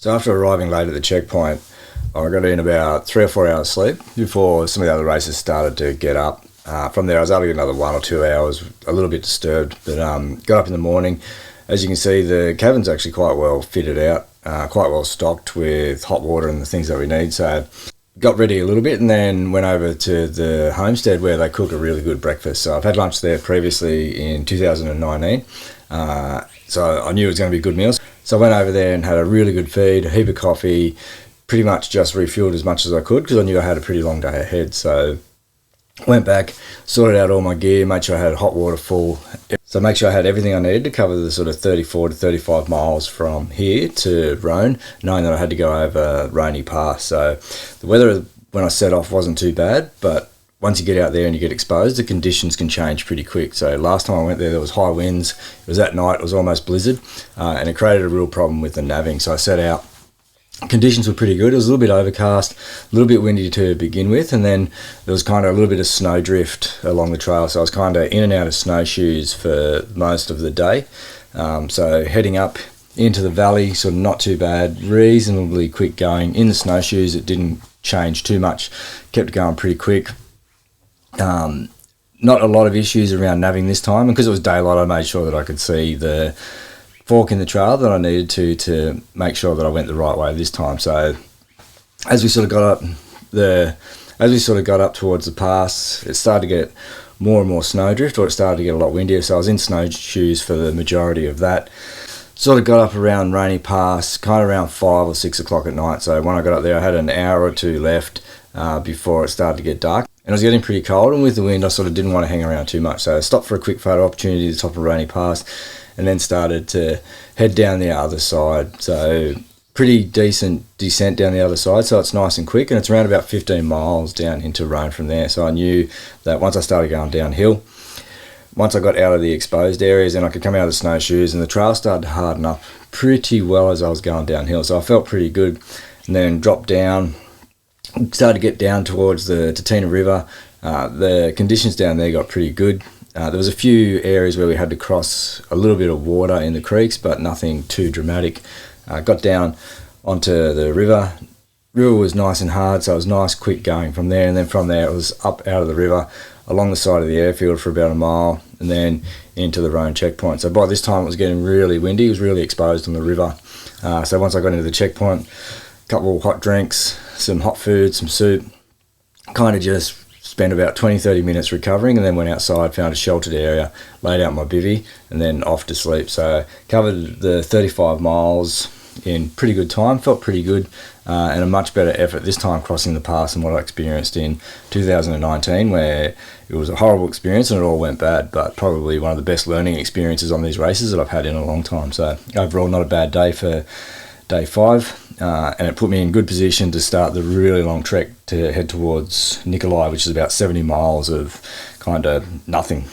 So after arriving late at the checkpoint, I got in about 3 or 4 hours sleep before some of the other races started to get up. From there I was able to get another 1 or 2 hours, a little bit disturbed, but got up in the morning. As you can see, the cabin's actually quite well fitted out, quite well stocked with hot water and the things that we need. So got ready a little bit and then went over to the homestead where they cook a really good breakfast. So I've had lunch there previously in 2019, so I knew it was going to be a good meal. So I went over there and had a really good feed, a heap of coffee, pretty much just refueled as much as I could because I knew I had a pretty long day ahead. So went back, sorted out all my gear, made sure I had hot water full. So make sure I had everything I needed to cover the sort of 34 to 35 miles from here to Roan, knowing that I had to go over Roney Pass. So the weather when I set off wasn't too bad, but once you get out there and you get exposed, the conditions can change pretty quick. So last time I went there was high winds, it was at night, it was almost blizzard, and it created a real problem with the navving. So I set out, conditions were pretty good. It was a little bit overcast, a little bit windy to begin with, and then there was kind of a little bit of snowdrift along the trail. So I was kind of in and out of snowshoes for most of the day. So heading up into the valley, sort of not too bad, reasonably quick going. In the snowshoes, it didn't change too much, kept going pretty quick. Not a lot of issues around navving this time, and because it was daylight I made sure that I could see the fork in the trail that I needed to make sure that I went the right way this time. So as we sort of got up towards the pass, it started to get more and more snowdrift, or it started to get a lot windier. So I was in snowshoes for the majority of that. Sort of got up around Roney Pass, kind of around 5 or 6 o'clock at night. So when I got up there, I had an hour or two left before it started to get dark. And it was getting pretty cold, and with the wind I sort of didn't want to hang around too much. So I stopped for a quick photo opportunity at the top of Roney Pass and then started to head down the other side. So pretty decent descent down the other side, so it's nice and quick, and it's around about 15 miles down into Roan from there. So I knew that once I started going downhill, once I got out of the exposed areas, then I could come out of the snowshoes, and the trail started to harden up pretty well as I was going downhill. So I felt pretty good, and then dropped down, started to get down towards the Tatina River. The conditions down there got pretty good. There was a few areas where we had to cross a little bit of water in the creeks, but nothing too dramatic. Got down onto the river. River was nice and hard, so it was nice quick going from there, and then from there it was up out of the river along the side of the airfield for about a mile, and then into the Roan checkpoint. So by this time it was getting really windy, it was really exposed on the river. So once I got into the checkpoint, a couple of hot drinks, some hot food, some soup, kind of just spent about 20-30 minutes recovering, and then went outside, found a sheltered area, laid out my bivvy, and then off to sleep. So covered the 35 miles in pretty good time, felt pretty good, and a much better effort this time crossing the pass than what I experienced in 2019, where it was a horrible experience and it all went bad, but probably one of the best learning experiences on these races that I've had in a long time. So overall, not a bad day for day 5, and it put me in good position to start the really long trek to head towards Nikolai, which is about 70 miles of kind of nothing.